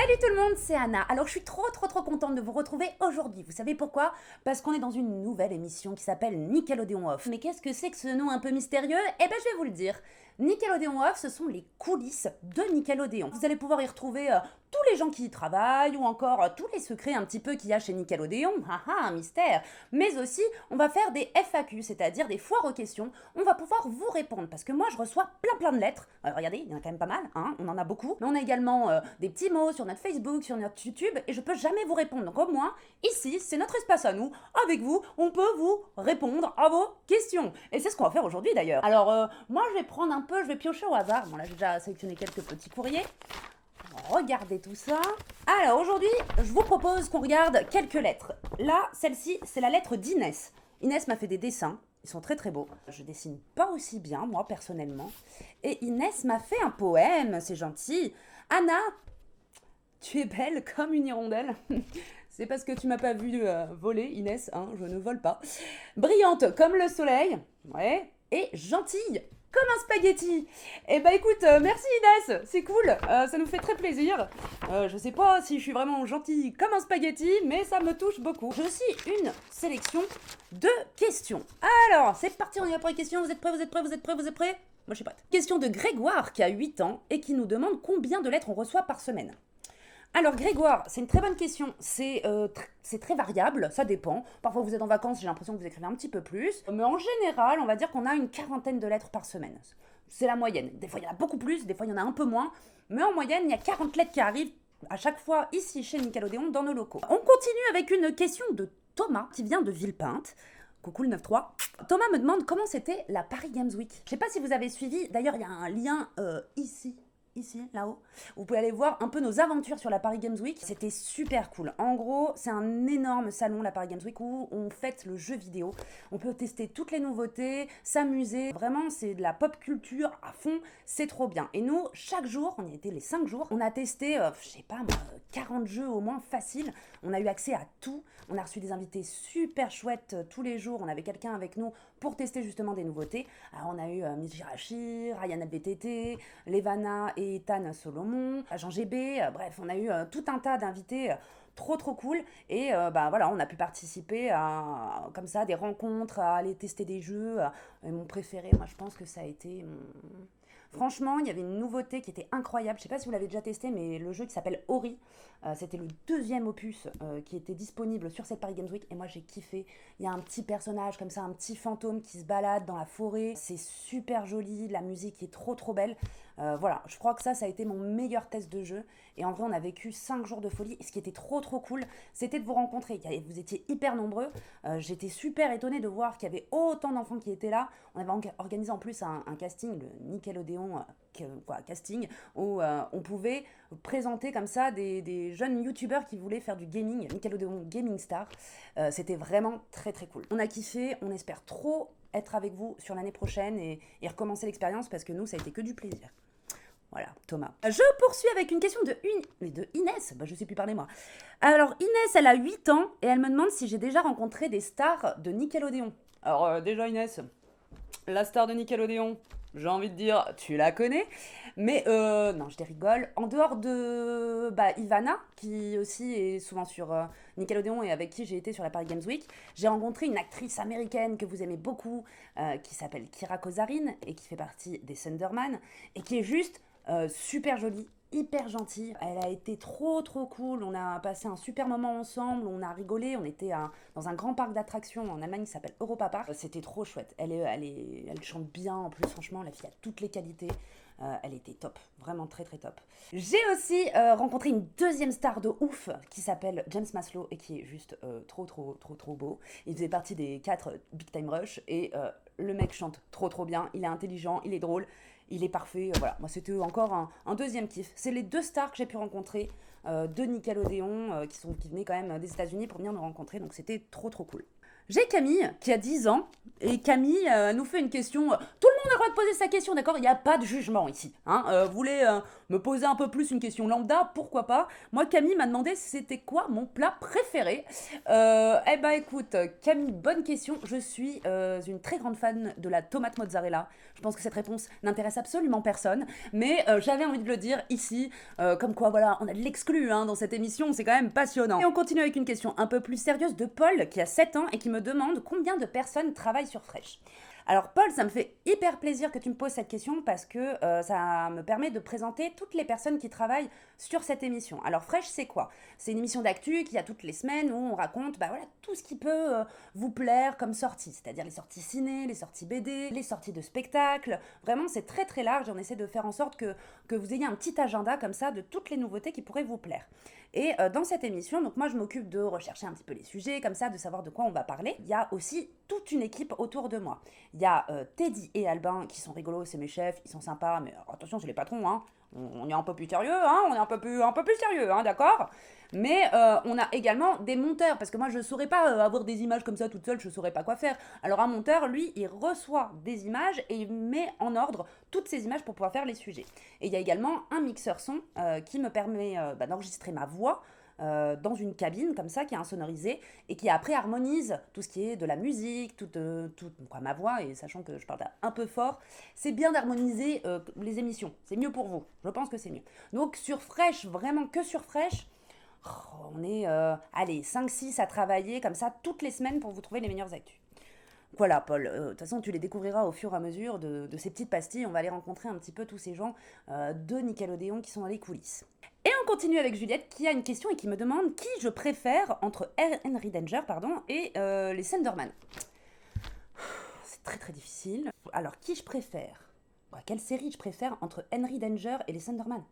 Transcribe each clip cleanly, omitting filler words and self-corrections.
Salut tout le monde, c'est Anna. Alors je suis trop contente de vous retrouver aujourd'hui. Vous savez pourquoi? Parce qu'on est dans une nouvelle émission qui s'appelle Nickelodeon Off. Mais qu'est-ce que c'est que ce nom un peu mystérieux? Eh ben je vais vous le dire. Nickelodeon Off, ce sont les coulisses de Nickelodeon. Vous allez pouvoir y retrouver tous les gens qui y travaillent ou encore tous les secrets un petit peu qu'il y a chez Nickelodeon. Un mystère. Mais aussi, on va faire des FAQ, c'est-à-dire des foires aux questions. On va pouvoir vous répondre parce que moi je reçois plein de lettres. Regardez, il y en a quand même pas mal, hein, on en a beaucoup. Mais on a également des petits mots sur notre Facebook, sur notre YouTube et je peux jamais vous répondre. Donc au moins, ici, c'est notre espace à nous. Avec vous, on peut vous répondre à vos questions. Et c'est ce qu'on va faire aujourd'hui d'ailleurs. Alors, moi je vais prendre un peu, je vais piocher au hasard. Bon là j'ai déjà sélectionné quelques petits courriers. Regardez tout ça. Alors aujourd'hui, je vous propose qu'on regarde quelques lettres. Là, celle-ci, c'est la lettre d'Inès. Inès m'a fait des dessins. Ils sont très beaux. Je dessine pas aussi bien, moi, personnellement. Et Inès m'a fait un poème, c'est gentil. Anna, tu es belle comme une hirondelle. C'est parce que tu m'as pas vu voler, Inès, hein, je ne vole pas. Brillante comme le soleil, ouais, et gentille comme un spaghetti. Eh ben écoute, merci Inès, c'est cool, ça nous fait très plaisir. Je sais pas si je suis vraiment gentille comme un spaghetti, mais ça me touche beaucoup. J'ai aussi une sélection de questions. Alors, c'est parti, on y va pour les questions. Vous êtes prêts? Moi je suis prête. Question de Grégoire qui a 8 ans et qui nous demande combien de lettres on reçoit par semaine. Alors Grégoire, c'est une très bonne question, c'est très variable, ça dépend. Parfois vous êtes en vacances, j'ai l'impression que vous écrivez un petit peu plus. Mais en général, on va dire qu'on a une quarantaine de lettres par semaine. C'est la moyenne. Des fois il y en a beaucoup plus, des fois il y en a un peu moins. Mais en moyenne, il y a 40 lettres qui arrivent à chaque fois ici chez Nickelodeon dans nos locaux. On continue avec une question de Thomas qui vient de Villepinte. Coucou le 9-3. Thomas me demande comment c'était la Paris Games Week. Je sais pas si vous avez suivi, d'ailleurs il y a un lien ici, là-haut. Vous pouvez aller voir un peu nos aventures sur la Paris Games Week. C'était super cool. En gros, c'est un énorme salon, la Paris Games Week, où on fête le jeu vidéo. On peut tester toutes les nouveautés, s'amuser. Vraiment, c'est de la pop culture à fond. C'est trop bien. Et nous, chaque jour, on y était les 5 jours, on a testé, je sais pas moi, 40 jeux au moins facile. On a eu accès à tout. On a reçu des invités super chouettes tous les jours. On avait quelqu'un avec nous pour tester justement des nouveautés. Alors, on a eu Miss Jirachi, Ryan LVTT, Levana et Ethan Solomon, Agent GB. Bref, on a eu tout un tas d'invités trop cool. Et voilà, on a pu participer à comme ça des rencontres, à aller tester des jeux. Et mon préféré, moi, je pense que ça a été Franchement, il y avait une nouveauté qui était incroyable. Je sais pas si vous l'avez déjà testé, mais le jeu qui s'appelle Ori, c'était le deuxième opus qui était disponible sur cette Paris Games Week. Et moi, j'ai kiffé. Il y a un petit personnage comme ça, un petit fantôme qui se balade dans la forêt. C'est super joli. La musique est trop belle. Voilà, je crois que ça a été mon meilleur test de jeu. Et en vrai, on a vécu 5 jours de folie. Et ce qui était trop cool, c'était de vous rencontrer. Vous étiez hyper nombreux. J'étais super étonnée de voir qu'il y avait autant d'enfants qui étaient là. On avait organisé en plus un casting, le Nickelodeon casting, où on pouvait présenter comme ça des jeunes youtubeurs qui voulaient faire du gaming, Nickelodeon Gaming Star. C'était vraiment très cool. On a kiffé, on espère trop être avec vous sur l'année prochaine et recommencer l'expérience parce que nous, ça a été que du plaisir. Voilà, Thomas. Je poursuis avec une question de Inès. Je sais plus parler moi. Alors, Inès, elle a 8 ans et elle me demande si j'ai déjà rencontré des stars de Nickelodeon. Alors, déjà, Inès, la star de Nickelodeon, j'ai envie de dire, tu la connais. Mais non, je les rigole. En dehors de Ivana, qui aussi est souvent sur Nickelodeon et avec qui j'ai été sur la Paris Games Week, j'ai rencontré une actrice américaine que vous aimez beaucoup, qui s'appelle Kira Kozarin et qui fait partie des Thunderman et qui est juste super jolie, hyper gentille. Elle a été trop cool. On a passé un super moment ensemble. On a rigolé. On était dans un grand parc d'attractions en Allemagne qui s'appelle Europa Park. C'était trop chouette. Elle chante bien en plus. Franchement, la fille a toutes les qualités. Elle était top, vraiment très top. J'ai aussi rencontré une deuxième star de ouf qui s'appelle James Maslow et qui est juste trop beau. Il faisait partie des 4 Big Time Rush et le mec chante trop bien. Il est intelligent, il est drôle. Il est parfait, voilà. Moi, c'était encore un deuxième kiff. C'est les 2 stars que j'ai pu rencontrer de Nickelodeon qui venaient quand même des États-Unis pour venir nous rencontrer. Donc, c'était trop cool. J'ai Camille qui a 10 ans. Et Camille nous fait une question. Tout le monde a le droit de poser sa question, d'accord? Il n'y a pas de jugement ici. Hein. Vous voulez me poser un peu plus une question lambda, pourquoi pas? Moi, Camille m'a demandé c'était quoi mon plat préféré. Eh ben écoute, Camille, bonne question. Je suis une très grande fan de la tomate mozzarella. Je pense que cette réponse n'intéresse absolument personne, mais j'avais envie de le dire ici, comme quoi voilà, on a de l'exclu hein, dans cette émission, c'est quand même passionnant. Et on continue avec une question un peu plus sérieuse de Paul, qui a 7 ans et qui me demande combien de personnes travaillent sur Fresh. Alors Paul, ça me fait hyper plaisir que tu me poses cette question parce que ça me permet de présenter toutes les personnes qui travaillent sur cette émission. Alors Fresh, c'est quoi? C'est une émission d'actu qui a toutes les semaines où on raconte voilà, tout ce qui peut vous plaire comme sortie, c'est-à-dire les sorties ciné, les sorties BD, les sorties de spectacles. Vraiment, c'est très très large et on essaie de faire en sorte que vous ayez un petit agenda comme ça de toutes les nouveautés qui pourraient vous plaire. Et dans cette émission, donc moi je m'occupe de rechercher un petit peu les sujets, comme ça, de savoir de quoi on va parler. Il y a aussi toute une équipe autour de moi. Il y a Teddy et Albin qui sont rigolos, c'est mes chefs, ils sont sympas, mais attention, c'est les patrons, hein. On est un peu plus sérieux, hein, on est un peu plus sérieux, hein, d'accord? Mais on a également des monteurs, parce que moi je ne saurais pas avoir des images comme ça toute seule, je ne saurais pas quoi faire. Alors un monteur, lui, il reçoit des images et il met en ordre toutes ces images pour pouvoir faire les sujets. Et il y a également un mixeur son qui me permet d'enregistrer ma voix dans une cabine comme ça qui est insonorisée et qui après harmonise tout ce qui est de la musique, toute ma voix, et sachant que je parle un peu fort, c'est bien d'harmoniser les émissions, c'est mieux pour vous, je pense que c'est mieux. Donc sur Fresh, vraiment que sur Fresh, on est, allez, 5-6 à travailler comme ça toutes les semaines pour vous trouver les meilleures actus. Voilà, Paul, de toute façon, tu les découvriras au fur et à mesure de ces petites pastilles. On va aller rencontrer un petit peu tous ces gens de Nickelodeon qui sont dans les coulisses. Et on continue avec Juliette qui a une question et qui me demande qui je préfère entre Henry Danger et les Slenderman. C'est très très difficile. Alors, qui je préfère? Quelle série je préfère entre Henry Danger et les Slenderman?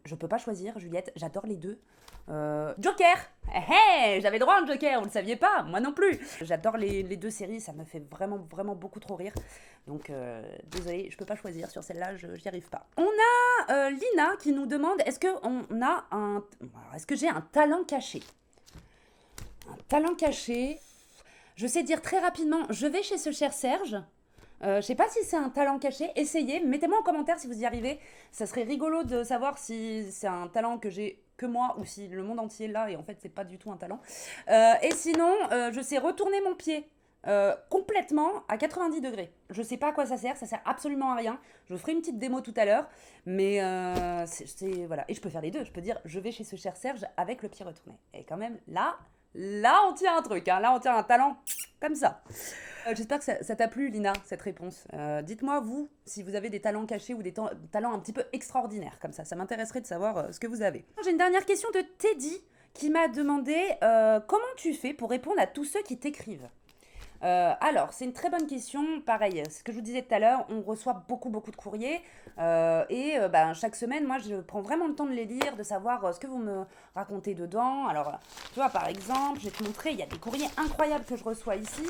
Je peux pas choisir, Juliette, j'adore les deux. Joker! J'avais droit à un Joker, vous le saviez pas, moi non plus. J'adore les deux séries, ça me fait vraiment, vraiment beaucoup trop rire. Donc, désolée, je peux pas choisir sur celle-là, j'y arrive pas. On a Lina qui nous demande, est-ce que j'ai un talent caché? Un talent caché, je sais dire très rapidement, je vais chez ce cher Serge. Je sais pas si c'est un talent caché, essayez, mettez-moi en commentaire si vous y arrivez. Ça serait rigolo de savoir si c'est un talent que j'ai que moi ou si le monde entier l'a et en fait c'est pas du tout un talent. Et sinon, je sais retourner mon pied complètement à 90 degrés. Je sais pas à quoi ça sert absolument à rien. Je vous ferai une petite démo tout à l'heure, mais voilà. Et je peux faire les deux, je peux dire je vais chez ce cher Serge avec le pied retourné. Et quand même, là on tient un truc, hein. Là on tient un talent comme ça. J'espère que ça t'a plu, Lina, cette réponse. Dites-moi, vous, si vous avez des talents cachés ou des talents un petit peu extraordinaires, comme ça. Ça m'intéresserait de savoir ce que vous avez. J'ai une dernière question de Teddy qui m'a demandé comment tu fais pour répondre à tous ceux qui t'écrivent. Alors, c'est une très bonne question. Pareil, ce que je vous disais tout à l'heure, on reçoit beaucoup de courriers. Chaque semaine, moi, je prends vraiment le temps de les lire, de savoir ce que vous me racontez dedans. Alors, tu vois, par exemple, je vais te montrer, il y a des courriers incroyables que je reçois ici.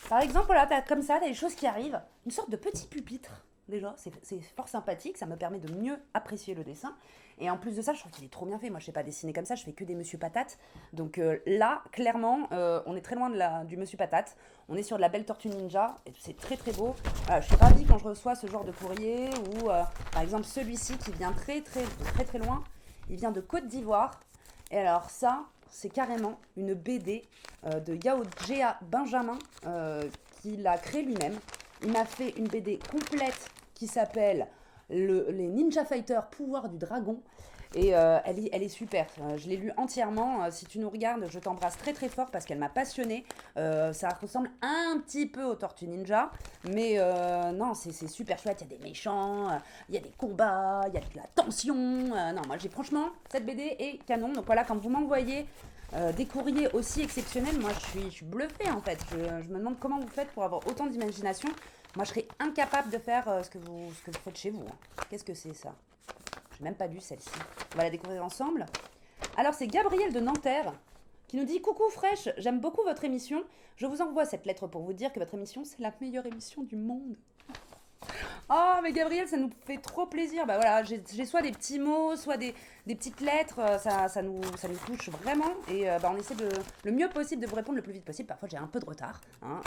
Par exemple, voilà, comme ça, t'as des choses qui arrivent. Une sorte de petit pupitre, déjà. C'est fort sympathique, ça me permet de mieux apprécier le dessin. Et en plus de ça, je trouve qu'il est trop bien fait. Moi, je sais pas dessiner comme ça, je fais que des Monsieur Patate. Donc là, clairement, on est très loin du Monsieur Patate. On est sur de la belle Tortue Ninja, et c'est très très beau. Je suis ravie quand je reçois ce genre de courrier, ou par exemple celui-ci qui vient très loin. Il vient de Côte d'Ivoire. Et alors ça, c'est carrément une BD de Yao Jea Benjamin qui l'a créé lui-même. Il m'a fait une BD complète qui s'appelle les Ninja Fighters Pouvoir du Dragon. Et elle est super. Je l'ai lue entièrement. Si tu nous regardes, je t'embrasse très très fort parce qu'elle m'a passionnée. Ça ressemble un petit peu aux Tortues Ninja. Mais non, c'est super chouette. Il y a des méchants, il y a des combats, il y a de la tension. Non, moi franchement, cette BD est canon. Donc voilà, quand vous m'envoyez des courriers aussi exceptionnels, moi je suis bluffée en fait. Je me demande comment vous faites pour avoir autant d'imagination. Moi je serais incapable de faire ce que vous faites chez vous. Qu'est-ce que c'est ça? Je n'ai même pas lu celle-ci. On va la découvrir ensemble. Alors c'est Gabriel de Nanterre qui nous dit « Coucou Fresh, j'aime beaucoup votre émission. Je vous envoie cette lettre pour vous dire que votre émission c'est la meilleure émission du monde. » Oh, mais Gabriel, ça nous fait trop plaisir. Bah voilà, j'ai soit des petits mots, soit des petites lettres. Ça nous touche vraiment. Et bah, on essaie le mieux possible de vous répondre le plus vite possible. Parfois, j'ai un peu de retard. Hein,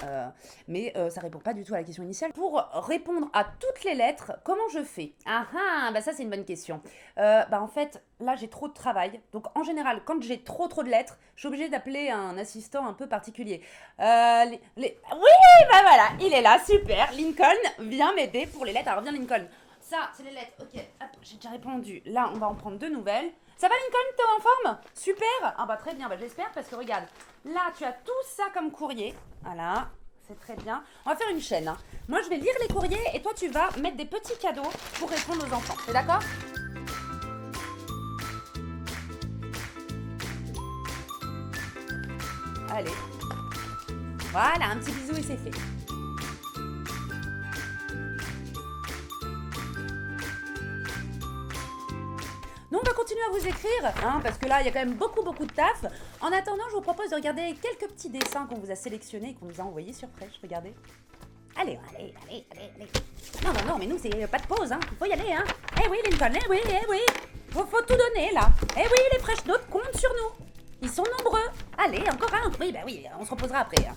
mais ça répond pas du tout à la question initiale. Pour répondre à toutes les lettres, comment je fais? Ah ah, bah ça, c'est une bonne question. Bah en fait, là, j'ai trop de travail. Donc, en général, quand j'ai trop de lettres, je suis obligée d'appeler un assistant un peu particulier. Oui, bah voilà, il est là, super. Lincoln vient m'aider pour les lettres. Alors, viens, Lincoln. Ça, c'est les lettres. Ok, hop, j'ai déjà répondu. Là, on va en prendre 2 nouvelles. Ça va, Lincoln? T'es en forme? Super. Ah bah très bien, bah j'espère parce que regarde, là, tu as tout ça comme courrier. Voilà, c'est très bien. On va faire une chaîne. Hein. Moi, je vais lire les courriers et toi, tu vas mettre des petits cadeaux pour répondre aux enfants. T'es d'accord? Allez. Voilà, un petit bisou et c'est fait. Donc on va continuer à vous écrire, hein, parce que là, il y a quand même beaucoup de taf. En attendant, je vous propose de regarder quelques petits dessins qu'on vous a sélectionnés et qu'on nous a envoyés sur Fresh. Regardez. Allez. Non, mais nous, c'est pas de pause, hein. Il faut y aller, hein. Eh oui, Lincoln, eh oui. Faut tout donner, là. Eh oui, les Fresh Notes comptent sur nous. Ils sont nombreux. Allez, encore un. Oui, bah oui, on se reposera après. Hein.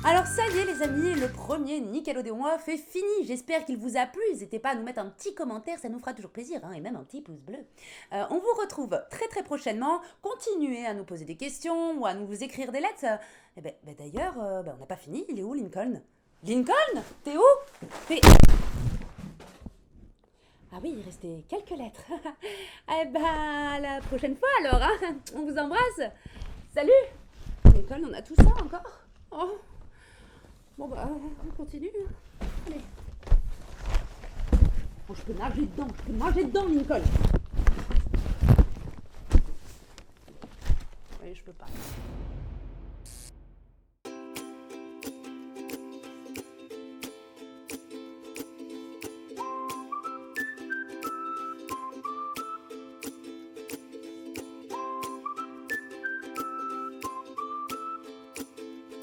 Alors ça y est les amis, le premier Nickelodeon Off est fini. J'espère qu'il vous a plu. N'hésitez pas à nous mettre un petit commentaire, ça nous fera toujours plaisir, hein, et même un petit pouce bleu. On vous retrouve très prochainement. Continuez à nous poser des questions ou à nous écrire des lettres. D'ailleurs, on n'a pas fini. Il est où Lincoln? Lincoln? T'es où? T'es... Ah oui, il restait quelques lettres. À la prochaine fois alors, hein. On vous embrasse. Salut. Lincoln, on a tout ça encore? Oh. Bon bah, on continue. Allez. Oh, je peux nager dedans, Lincoln. Oui, je peux pas.